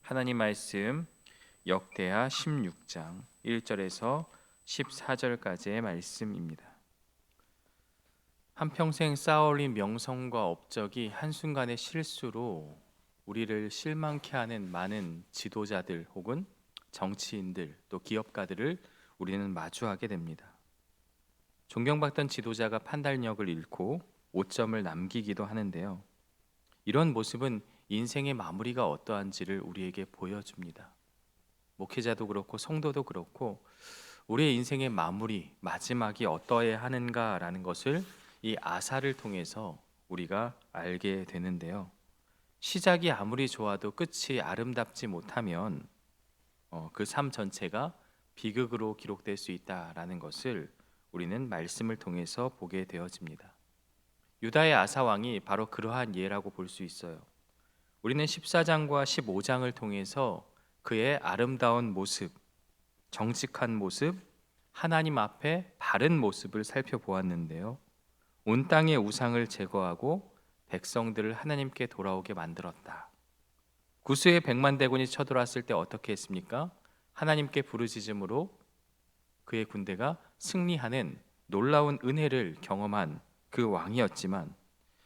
하나님 말씀 역대하 16장 1절에서 14절까지의 말씀입니다. 한평생 쌓아올린 명성과 업적이 한순간의 실수로 우리를 실망케 하는 많은 지도자들 혹은 정치인들 또 기업가들을 우리는 마주하게 됩니다. 존경받던 지도자가 판단력을 잃고 오점을 남기기도 하는데요. 이런 모습은 인생의 마무리가 어떠한지를 우리에게 보여줍니다. 목회자도 그렇고 성도도 그렇고 우리의 인생의 마무리, 마지막이 어떠해야 하는가라는 것을 이 아사를 통해서 우리가 알게 되는데요. 시작이 아무리 좋아도 끝이 아름답지 못하면 그 삶 전체가 비극으로 기록될 수 있다라는 것을 우리는 말씀을 통해서 보게 되어집니다. 유다의 아사 왕이 바로 그러한 예라고 볼 수 있어요. 우리는 14장과 15장을 통해서 그의 아름다운 모습, 정직한 모습, 하나님 앞에 바른 모습을 살펴보았는데요. 온 땅의 우상을 제거하고 백성들을 하나님께 돌아오게 만들었다. 구스의 100만 대군이 쳐들어왔을 때 어떻게 했습니까? 하나님께 부르짖음으로 그의 군대가 승리하는 놀라운 은혜를 경험한 그 왕이었지만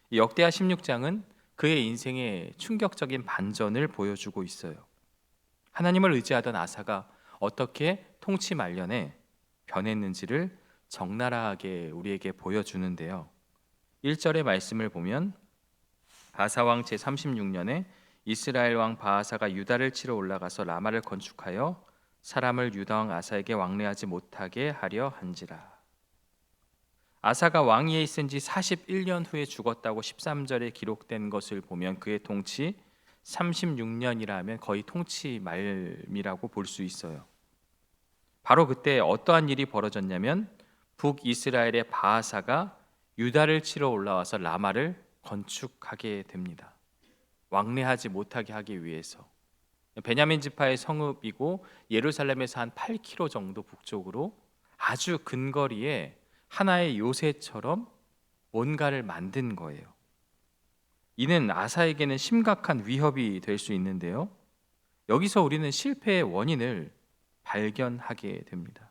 이 역대하 16장은 그의 인생의 충격적인 반전을 보여주고 있어요. 하나님을 의지하던 아사가 어떻게 통치 말년에 변했는지를 적나라하게 우리에게 보여주는데요. 1절의 말씀을 보면 아사 왕 제36년에 이스라엘 왕 바아사가 유다를 치러 올라가서 라마를 건축하여 사람을 유다 왕 아사에게 왕래하지 못하게 하려 한지라. 아사가 왕위에 있은 지 41년 후에 죽었다고 13절에 기록된 것을 보면 그의 통치 36년이라면 거의 통치 말미라고 볼 수 있어요. 바로 그때 어떠한 일이 벌어졌냐면 북이스라엘의 바아사가 유다를 치러 올라와서 라마를 건축하게 됩니다. 왕래하지 못하게 하기 위해서. 베냐민 지파의 성읍이고 예루살렘에서 한 8km 정도 북쪽으로 아주 근거리에 하나의 요새처럼 뭔가를 만든 거예요. 이는 아사에게는 심각한 위협이 될 수 있는데요. 여기서 우리는 실패의 원인을 발견하게 됩니다.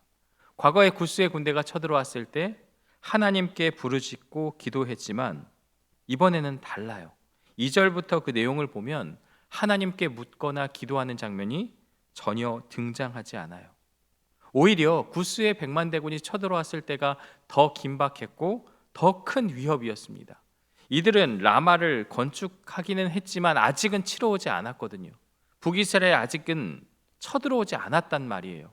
과거에 구스의 군대가 쳐들어왔을 때 하나님께 부르짖고 기도했지만 이번에는 달라요. 2절부터 그 내용을 보면 하나님께 묻거나 기도하는 장면이 전혀 등장하지 않아요. 오히려 구스의 100만 대군이 쳐들어왔을 때가 더 긴박했고 더 큰 위협이었습니다. 이들은 라마를 건축하기는 했지만 아직은 치러 오지 않았거든요. 북이스라엘 아직은 쳐들어오지 않았단 말이에요.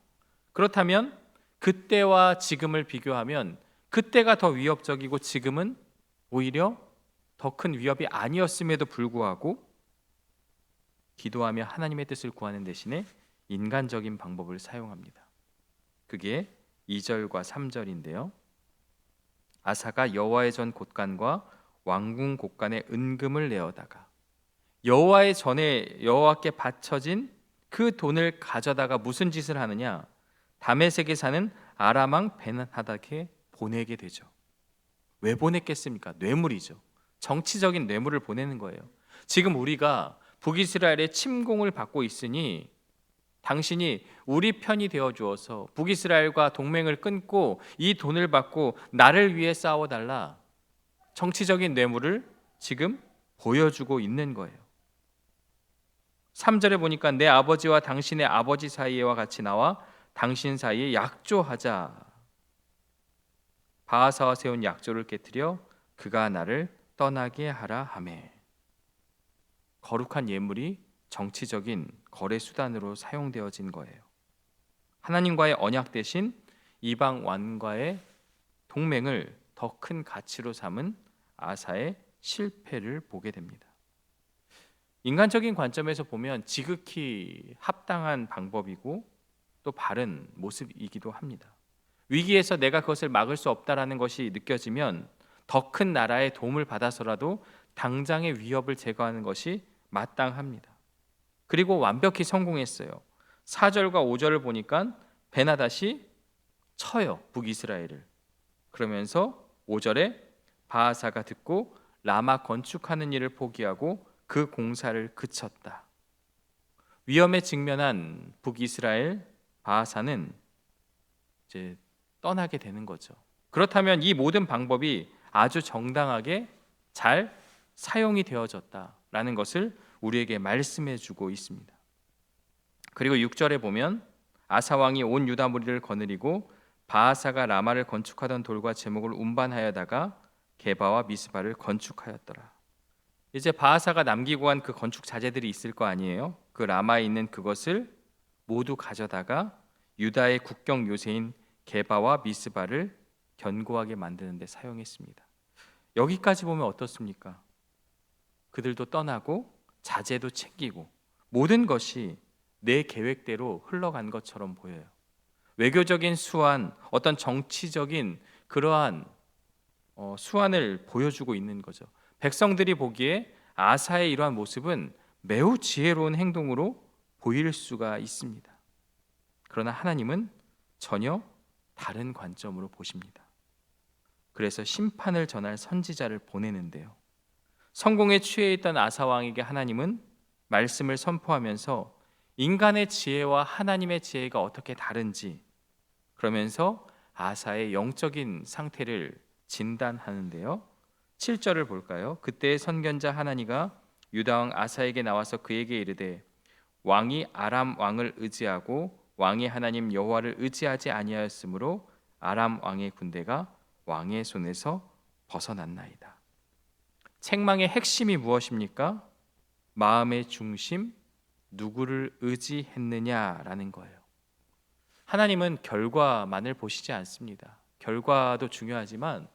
그렇다면 그때와 지금을 비교하면 그때가 더 위협적이고 지금은 오히려 더 큰 위협이 아니었음에도 불구하고 기도하며 하나님의 뜻을 구하는 대신에 인간적인 방법을 사용합니다. 그게 2절과 3절인데요. 아사가 여호와의 전 곳간과 왕궁 곳간에 은금을 내어다가 여호와의 전에 여호와께 바쳐진 그 돈을 가져다가 무슨 짓을 하느냐? 다메섹에 사는 아람 왕 벤하닷에게 보내게 되죠. 왜 보냈겠습니까? 뇌물이죠. 정치적인 뇌물을 보내는 거예요. 지금 우리가 북이스라엘의 침공을 받고 있으니 당신이 우리 편이 되어 주어서 북이스라엘과 동맹을 끊고 이 돈을 받고 나를 위해 싸워달라. 정치적인 뇌물을 지금 보여주고 있는 거예요. 3절에 보니까 내 아버지와 당신의 아버지 사이와 같이 나와 당신 사이에 약조하자. 바하사와 세운 약조를 깨뜨려 그가 나를 떠나게 하라 하매. 거룩한 예물이 정치적인 거래 수단으로 사용되어진 거예요. 하나님과의 언약 대신 이방 왕과의 동맹을 더 큰 가치로 삼은 아사의 실패를 보게 됩니다. 인간적인 관점에서 보면 지극히 합당한 방법이고 또 바른 모습이기도 합니다. 위기에서 내가 그것을 막을 수 없다라는 것이 느껴지면 더 큰 나라의 도움을 받아서라도 당장의 위협을 제거하는 것이 마땅합니다. 그리고 완벽히 성공했어요. 4절과 5절을 보니까 베나닷이 쳐요, 북이스라엘을. 그러면서 5절에 바하사가 듣고 라마 건축하는 일을 포기하고 그 공사를 그쳤다. 위험에 직면한 북이스라엘 바하사는 이제 떠나게 되는 거죠. 그렇다면 이 모든 방법이 아주 정당하게 잘 사용이 되어졌다라는 것을 우리에게 말씀해 주고 있습니다. 그리고 6절에 보면 아사 왕이 온 유다 무리를 거느리고 바하사가 라마를 건축하던 돌과 제목을 운반하여다가 게바와 미스바를 건축하였더라. 이제 바하사가 남기고 간 그 건축 자재들이 있을 거 아니에요. 그 라마에 있는 그것을 모두 가져다가 유다의 국경 요새인 게바와 미스바를 견고하게 만드는 데 사용했습니다. 여기까지 보면 어떻습니까? 그들도 떠나고 자재도 챙기고 모든 것이 내 계획대로 흘러간 것처럼 보여요. 외교적인 수완, 어떤 정치적인 그러한 수완을 보여주고 있는 거죠. 백성들이 보기에 아사의 이러한 모습은 매우 지혜로운 행동으로 보일 수가 있습니다. 그러나 하나님은 전혀 다른 관점으로 보십니다. 그래서 심판을 전할 선지자를 보내는데요. 성공에 취해 있던 아사 왕에게 하나님은 말씀을 선포하면서 인간의 지혜와 하나님의 지혜가 어떻게 다른지, 그러면서 아사의 영적인 상태를 진단하는데요. 7절을 볼까요? 그때 선견자 하나니가 유다 왕 아사에게 나와서 그에게 이르되 왕이 아람 왕을 의지하고 왕의 하나님 여호와를 의지하지 아니하였으므로 아람 왕의 군대가 왕의 손에서 벗어났나이다. 책망의 핵심이 무엇입니까? 마음의 중심, 누구를 의지했느냐라는 거예요. 하나님은 결과만을 보시지 않습니다. 결과도 중요하지만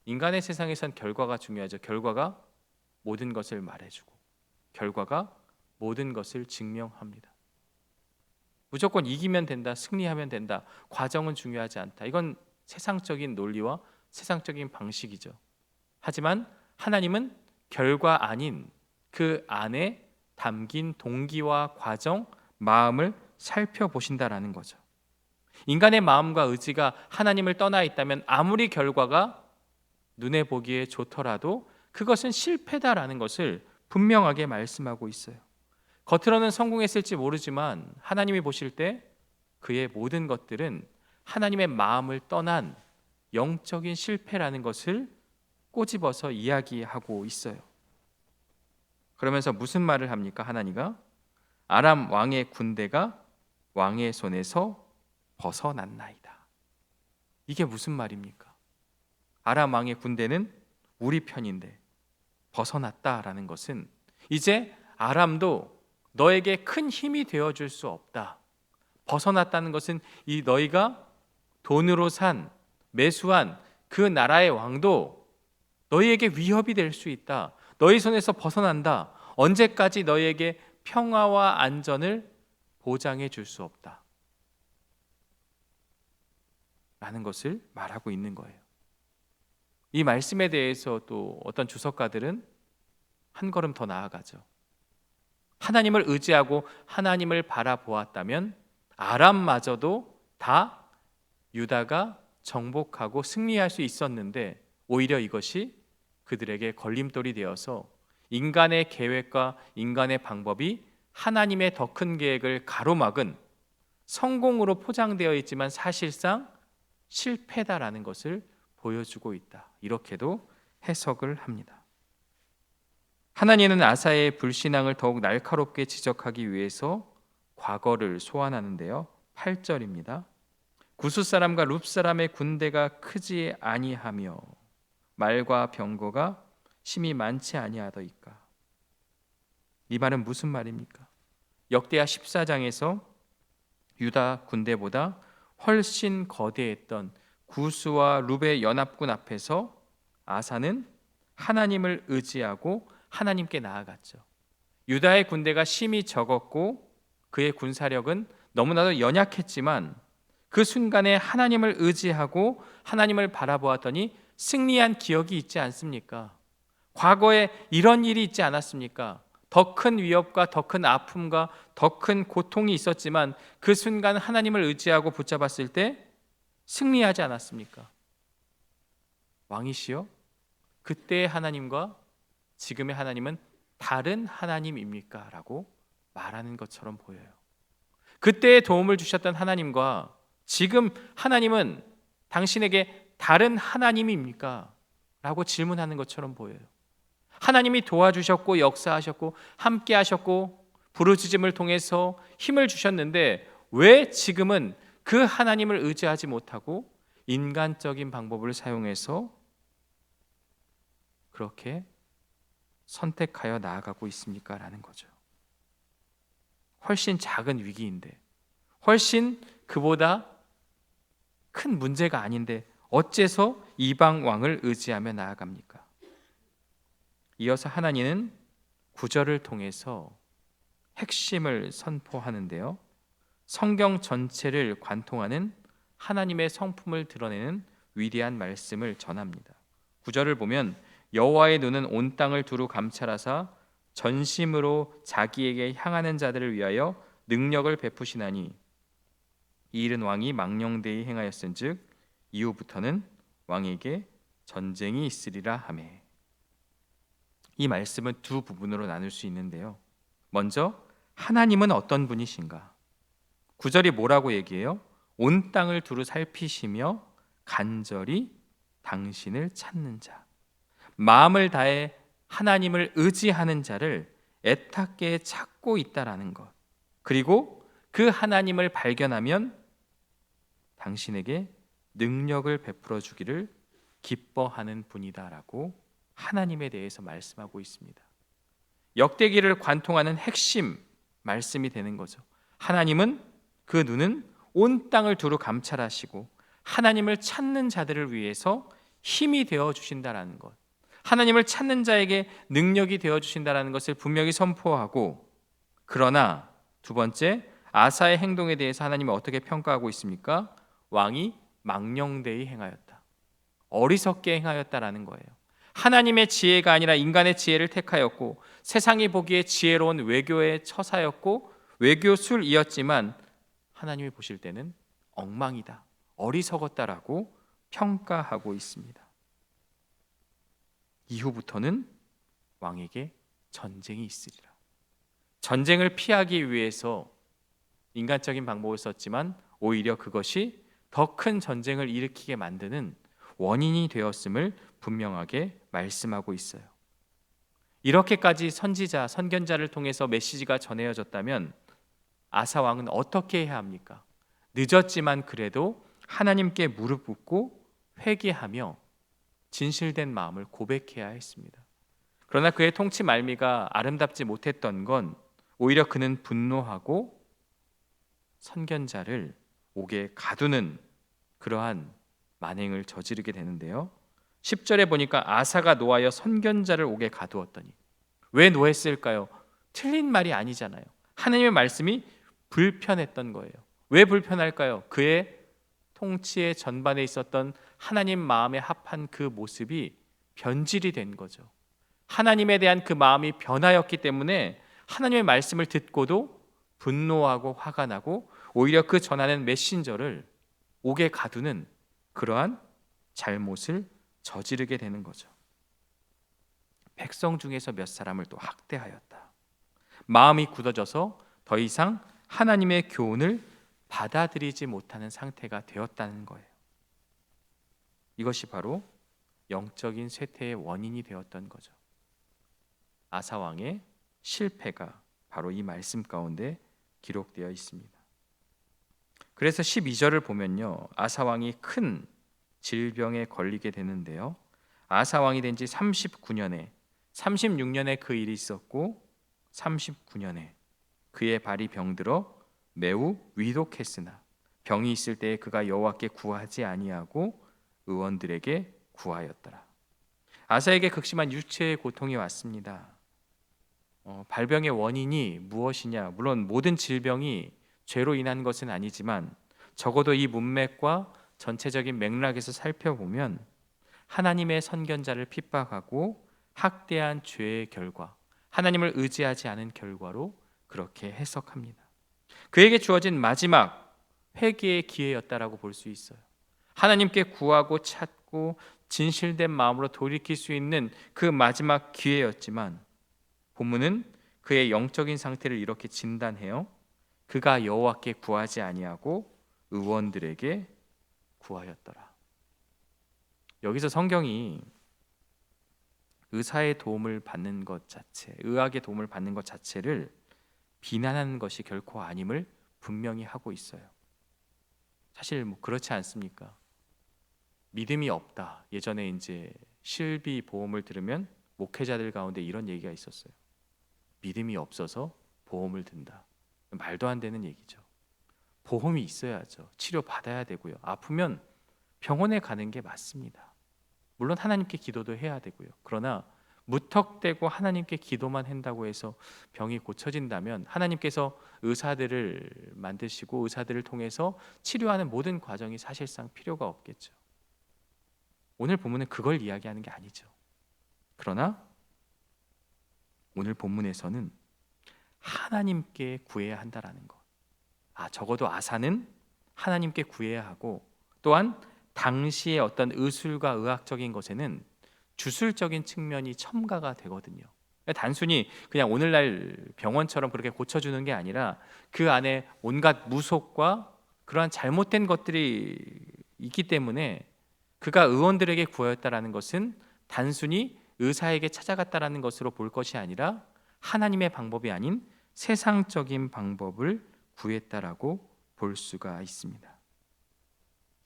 인간의 세상에선 결과가 중요하죠. 결과가 모든 것을 말해주고 결과가 모든 것을 증명합니다. 무조건 이기면 된다, 승리하면 된다, 과정은 중요하지 않다. 이건 세상적인 논리와 세상적인 방식이죠. 하지만 하나님은 결과 아닌 그 안에 담긴 동기와 과정, 마음을 살펴보신다라는 거죠. 인간의 마음과 의지가 하나님을 떠나 있다면 아무리 결과가 눈에 보기에 좋더라도 그것은 실패다라는 것을 분명하게 말씀하고 있어요. 겉으로는 성공했을지 모르지만 하나님이 보실 때 그의 모든 것들은 하나님의 마음을 떠난 영적인 실패라는 것을 꼬집어서 이야기하고 있어요. 그러면서 무슨 말을 합니까? 하나님가 아람 왕의 군대가 왕의 손에서 벗어났나이다. 이게 무슨 말입니까? 아람 왕의 군대는 우리 편인데 벗어났다라는 것은 이제 아람도 너에게 큰 힘이 되어줄 수 없다. 벗어났다는 것은 이 너희가 돈으로 산 매수한 그 나라의 왕도 너희에게 위협이 될 수 있다. 너희 손에서 벗어난다. 언제까지 너희에게 평화와 안전을 보장해 줄 수 없다. 라는 것을 말하고 있는 거예요. 이 말씀에 대해서 또 어떤 주석가들은 한 걸음 더 나아가죠. 하나님을 의지하고 하나님을 바라보았다면 아람마저도 다 유다가 정복하고 승리할 수 있었는데 오히려 이것이 그들에게 걸림돌이 되어서 인간의 계획과 인간의 방법이 하나님의 더 큰 계획을 가로막은 성공으로 포장되어 있지만 사실상 실패다라는 것을 보여주고 있다. 이렇게도 해석을 합니다. 하나님은 아사의 불신앙을 더욱 날카롭게 지적하기 위해서 과거를 소환하는데요. 8절입니다. 구스 사람과 룹 사람의 군대가 크지 아니하며 말과 병거가 심히 많지 아니하더이까. 이 말은 무슨 말입니까? 역대하 14장에서 유다 군대보다 훨씬 거대했던 구스와 룹의 연합군 앞에서 아사는 하나님을 의지하고 하나님께 나아갔죠. 유다의 군대가 심히 적었고 그의 군사력은 너무나도 연약했지만 그 순간에 하나님을 의지하고 하나님을 바라보았더니 승리한 기억이 있지 않습니까? 과거에 이런 일이 있지 않았습니까? 더 큰 위협과 더 큰 아픔과 더 큰 고통이 있었지만 그 순간 하나님을 의지하고 붙잡았을 때 승리하지 않았습니까? 왕이시여, 그때의 하나님과 지금의 하나님은 다른 하나님입니까? 라고 말하는 것처럼 보여요. 그때의 도움을 주셨던 하나님과 지금 하나님은 당신에게 다른 하나님입니까? 라고 질문하는 것처럼 보여요. 하나님이 도와주셨고 역사하셨고 함께 하셨고 부르짖음을 통해서 힘을 주셨는데 왜 지금은 그 하나님을 의지하지 못하고 인간적인 방법을 사용해서 그렇게 선택하여 나아가고 있습니까? 라는 거죠. 훨씬 작은 위기인데, 훨씬 그보다 큰 문제가 아닌데 어째서 이방 왕을 의지하며 나아갑니까? 이어서 하나님은 구절을 통해서 핵심을 선포하는데요. 성경 전체를 관통하는 하나님의 성품을 드러내는 위대한 말씀을 전합니다. 구절을 보면 여호와의 눈은 온 땅을 두루 감찰하사 전심으로 자기에게 향하는 자들을 위하여 능력을 베푸시나니 이 일은 왕이 망령되이 행하였은즉 이후부터는 왕에게 전쟁이 있으리라 하매. 이 말씀은 두 부분으로 나눌 수 있는데요. 먼저 하나님은 어떤 분이신가? 구절이 뭐라고 얘기해요? 온 땅을 두루 살피시며 간절히 당신을 찾는 자, 마음을 다해 하나님을 의지하는 자를 애타게 찾고 있다라는 것. 그리고 그 하나님을 발견하면 당신에게 능력을 베풀어 주기를 기뻐하는 분이다라고 하나님에 대해서 말씀하고 있습니다. 역대기를 관통하는 핵심 말씀이 되는 거죠. 하나님은 그 눈은 온 땅을 두루 감찰하시고 하나님을 찾는 자들을 위해서 힘이 되어 주신다라는 것, 하나님을 찾는 자에게 능력이 되어 주신다라는 것을 분명히 선포하고, 그러나 두 번째, 아사의 행동에 대해서 하나님이 어떻게 평가하고 있습니까? 왕이 망령되이 행하였다, 어리석게 행하였다라는 거예요. 하나님의 지혜가 아니라 인간의 지혜를 택하였고 세상이 보기에 지혜로운 외교의 처사였고 외교술이었지만 하나님이 보실 때는 엉망이다, 어리석었다라고 평가하고 있습니다. 이후부터는 왕에게 전쟁이 있으리라. 전쟁을 피하기 위해서 인간적인 방법을 썼지만 오히려 그것이 더 큰 전쟁을 일으키게 만드는 원인이 되었음을 분명하게 말씀하고 있어요. 이렇게까지 선지자, 선견자를 통해서 메시지가 전해졌다면 아사 왕은 어떻게 해야 합니까? 늦었지만 그래도 하나님께 무릎 꿇고 회개하며 진실된 마음을 고백해야 했습니다. 그러나 그의 통치 말미가 아름답지 못했던 건 오히려 그는 분노하고 선견자를 옥에 가두는 그러한 만행을 저지르게 되는데요. 10절에 보니까 아사가 노하여 선견자를 옥에 가두었더니, 왜 노했을까요? 틀린 말이 아니잖아요. 하나님의 말씀이 불편했던 거예요. 왜 불편할까요? 그의 통치의 전반에 있었던 하나님 마음에 합한 그 모습이 변질이 된 거죠. 하나님에 대한 그 마음이 변하였기 때문에 하나님의 말씀을 듣고도 분노하고 화가 나고 오히려 그 전하는 메신저를 옥에 가두는 그러한 잘못을 저지르게 되는 거죠. 백성 중에서 몇 사람을 또 학대하였다. 마음이 굳어져서 더 이상 하나님의 교훈을 받아들이지 못하는 상태가 되었다는 거예요. 이것이 바로 영적인 쇠퇴의 원인이 되었던 거죠. 아사 왕의 실패가 바로 이 말씀 가운데 기록되어 있습니다. 그래서 12절을 보면요, 아사 왕이 큰 질병에 걸리게 되는데요, 아사 왕이 된 지 39년에 36년에 그 일이 있었고 39년에 그의 발이 병들어 매우 위독했으나 병이 있을 때에 그가 여호와께 구하지 아니하고 의원들에게 구하였더라. 아사에게 극심한 육체의 고통이 왔습니다. 발병의 원인이 무엇이냐? 물론 모든 질병이 죄로 인한 것은 아니지만 적어도 이 문맥과 전체적인 맥락에서 살펴보면 하나님의 선견자를 핍박하고 학대한 죄의 결과, 하나님을 의지하지 않은 결과로 그렇게 해석합니다. 그에게 주어진 마지막 회개의 기회였다라고 볼 수 있어요. 하나님께 구하고 찾고 진실된 마음으로 돌이킬 수 있는 그 마지막 기회였지만 본문은 그의 영적인 상태를 이렇게 진단해요. 그가 여호와께 구하지 아니하고 의원들에게 구하였더라. 여기서 성경이 의사의 도움을 받는 것 자체, 의학의 도움을 받는 것 자체를 비난하는 것이 결코 아님을 분명히 하고 있어요. 사실 그렇지 않습니까? 믿음이 없다. 예전에 이제 실비 보험을 들으면 목회자들 가운데 이런 얘기가 있었어요. 믿음이 없어서 보험을 든다. 말도 안 되는 얘기죠. 보험이 있어야죠. 치료 받아야 되고요. 아프면 병원에 가는 게 맞습니다. 물론 하나님께 기도도 해야 되고요. 그러나 무턱대고 하나님께 기도만 한다고 해서 병이 고쳐진다면 하나님께서 의사들을 만드시고 의사들을 통해서 치료하는 모든 과정이 사실상 필요가 없겠죠. 오늘 본문은 그걸 이야기하는 게 아니죠. 그러나 오늘 본문에서는 하나님께 구해야 한다라는 것. 적어도 아사는 하나님께 구해야 하고, 또한 당시의 어떤 의술과 의학적인 것에는 주술적인 측면이 첨가가 되거든요. 단순히 그냥 오늘날 병원처럼 그렇게 고쳐주는 게 아니라 그 안에 온갖 무속과 그러한 잘못된 것들이 있기 때문에 그가 의원들에게 구하였다라는 것은 단순히 의사에게 찾아갔다라는 것으로 볼 것이 아니라 하나님의 방법이 아닌 세상적인 방법을 구했다라고 볼 수가 있습니다.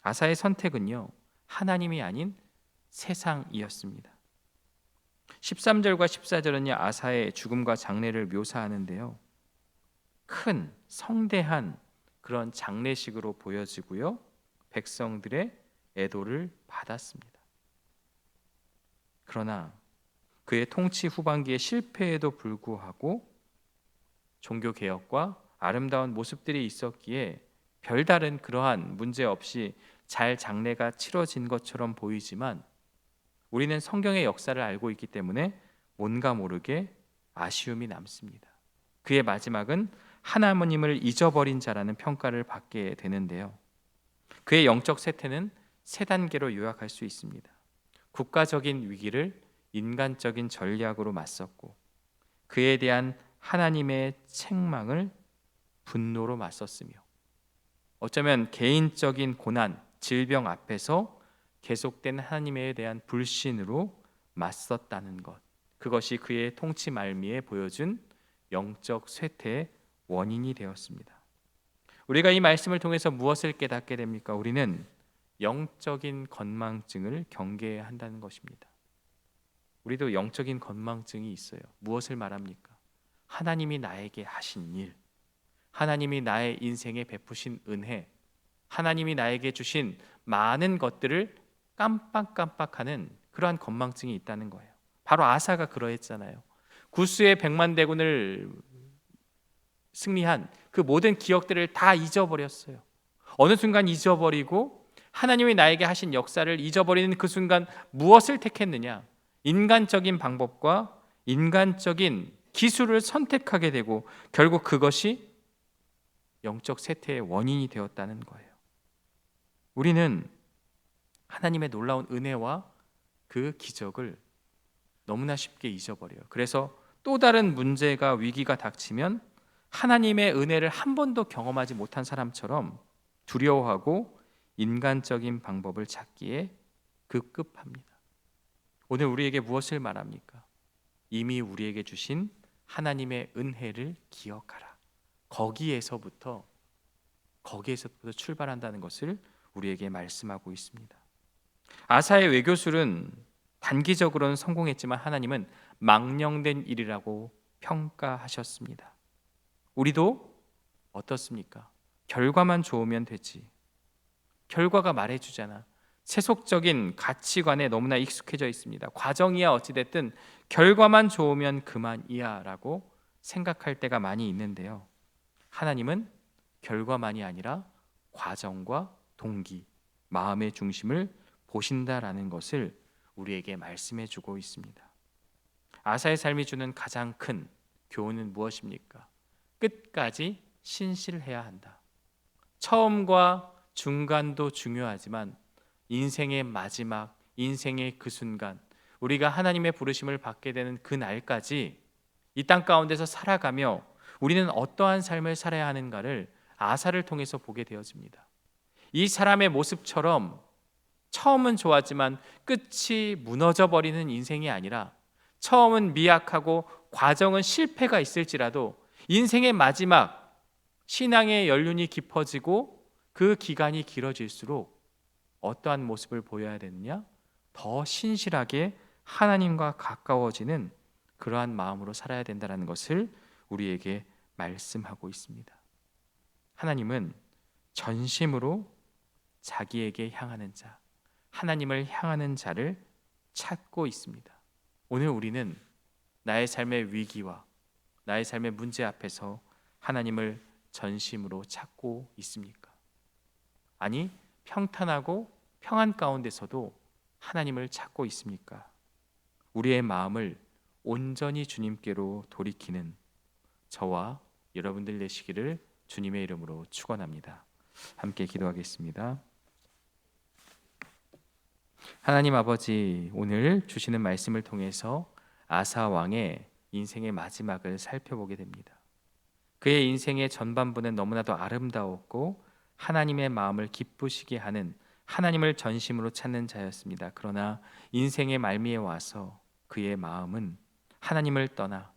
아사의 선택은요, 하나님이 아닌 세상이었습니다. 13절과 14절은요, 아사의 죽음과 장례를 묘사하는데요, 큰 성대한 그런 장례식으로 보여지고요, 백성들의 애도를 받았습니다. 그러나 그의 통치 후반기의 실패에도 불구하고 종교개혁과 아름다운 모습들이 있었기에 별다른 그러한 문제 없이 잘 장례가 치러진 것처럼 보이지만 우리는 성경의 역사를 알고 있기 때문에 뭔가 모르게 아쉬움이 남습니다. 그의 마지막은 하나님을 잊어버린 자라는 평가를 받게 되는데요, 그의 영적 쇠퇴는 세 단계로 요약할 수 있습니다. 국가적인 위기를 인간적인 전략으로 맞섰고, 그에 대한 하나님의 책망을 분노로 맞섰으며, 어쩌면 개인적인 고난, 질병 앞에서 계속된 하나님에 대한 불신으로 맞섰다는 것, 그것이 그의 통치 말미에 보여준 영적 쇠퇴의 원인이 되었습니다. 우리가 이 말씀을 통해서 무엇을 깨닫게 됩니까? 우리는 영적인 건망증을 경계해야 한다는 것입니다. 우리도 영적인 건망증이 있어요. 무엇을 말합니까? 하나님이 나에게 하신 일, 하나님이 나의 인생에 베푸신 은혜, 하나님이 나에게 주신 많은 것들을 깜빡깜빡하는 그러한 건망증이 있다는 거예요. 바로 아사가 그러했잖아요. 구스의 100만 대군을 승리한 그 모든 기억들을 다 잊어버렸어요. 어느 순간 잊어버리고 하나님이 나에게 하신 역사를 잊어버리는 그 순간 무엇을 택했느냐? 인간적인 방법과 인간적인 기술을 선택하게 되고 결국 그것이 영적 쇠퇴의 원인이 되었다는 거예요. 우리는 하나님의 놀라운 은혜와 그 기적을 너무나 쉽게 잊어버려요. 그래서 또 다른 문제가 위기가 닥치면 하나님의 은혜를 한 번도 경험하지 못한 사람처럼 두려워하고 인간적인 방법을 찾기에 급급합니다. 오늘 우리에게 무엇을 말합니까? 이미 우리에게 주신 하나님의 은혜를 기억하라. 거기에서부터 출발한다는 것을 우리에게 말씀하고 있습니다. 아사의 외교술은 단기적으로는 성공했지만 하나님은 망령된 일이라고 평가하셨습니다. 우리도 어떻습니까? 결과만 좋으면 되지. 결과가 말해주잖아. 세속적인 가치관에 너무나 익숙해져 있습니다. 과정이야 어찌됐든 결과만 좋으면 그만이야 라고 생각할 때가 많이 있는데요, 하나님은 결과만이 아니라 과정과 동기, 마음의 중심을 보신다라는 것을 우리에게 말씀해 주고 있습니다. 아사의 삶이 주는 가장 큰 교훈은 무엇입니까? 끝까지 신실해야 한다. 처음과 중간도 중요하지만 인생의 마지막, 인생의 그 순간, 우리가 하나님의 부르심을 받게 되는 그 날까지 이 땅 가운데서 살아가며 우리는 어떠한 삶을 살아야 하는가를 아사를 통해서 보게 되어집니다. 이 사람의 모습처럼 처음은 좋았지만 끝이 무너져 버리는 인생이 아니라, 처음은 미약하고 과정은 실패가 있을지라도 인생의 마지막, 신앙의 연륜이 깊어지고 그 기간이 길어질수록 어떠한 모습을 보여야 되느냐? 더 신실하게 하나님과 가까워지는 그러한 마음으로 살아야 된다는 것을 우리에게 말씀하고 있습니다. 하나님은 전심으로 자기에게 향하는 자, 하나님을 향하는 자를 찾고 있습니다. 오늘 우리는 나의 삶의 위기와 나의 삶의 문제 앞에서 하나님을 전심으로 찾고 있습니까? 아니, 평탄하고 평안 가운데서도 하나님을 찾고 있습니까? 우리의 마음을 온전히 주님께로 돌이키는 저와 여러분들 되시기를 주님의 이름으로 축원합니다. 함께 기도하겠습니다. 하나님 아버지, 오늘 주시는 말씀을 통해서 아사 왕의 인생의 마지막을 살펴보게 됩니다. 그의 인생의 전반부는 너무나도 아름다웠고 하나님의 마음을 기쁘시게 하는, 하나님을 전심으로 찾는 자였습니다. 그러나 인생의 말미에 와서 그의 마음은 하나님을 떠나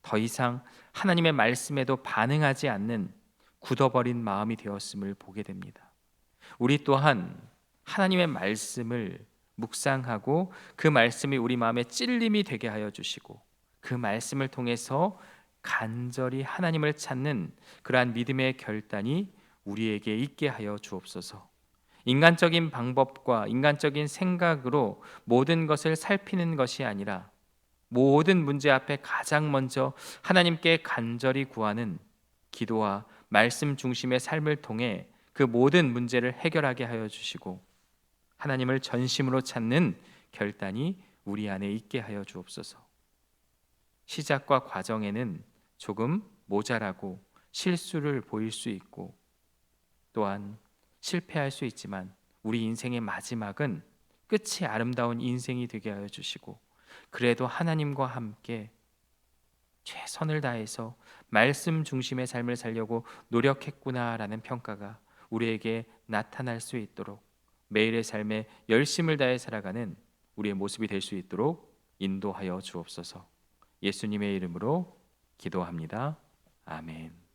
더 이상 하나님의 말씀에도 반응하지 않는 굳어버린 마음이 되었음을 보게 됩니다. 우리 또한 하나님의 말씀을 묵상하고 그 말씀이 우리 마음에 찔림이 되게 하여 주시고, 그 말씀을 통해서 간절히 하나님을 찾는 그러한 믿음의 결단이 우리에게 있게 하여 주옵소서. 인간적인 방법과 인간적인 생각으로 모든 것을 살피는 것이 아니라 모든 문제 앞에 가장 먼저 하나님께 간절히 구하는 기도와 말씀 중심의 삶을 통해 그 모든 문제를 해결하게 하여 주시고, 하나님을 전심으로 찾는 결단이 우리 안에 있게 하여 주옵소서. 시작과 과정에는 조금 모자라고 실수를 보일 수 있고 또한 실패할 수 있지만, 우리 인생의 마지막은 끝이 아름다운 인생이 되게 하여 주시고, 그래도 하나님과 함께 최선을 다해서 말씀 중심의 삶을 살려고 노력했구나라는 평가가 우리에게 나타날 수 있도록, 매일의 삶에 열심을 다해 살아가는 우리의 모습이 될 수 있도록 인도하여 주옵소서. 예수님의 이름으로 기도합니다. 아멘.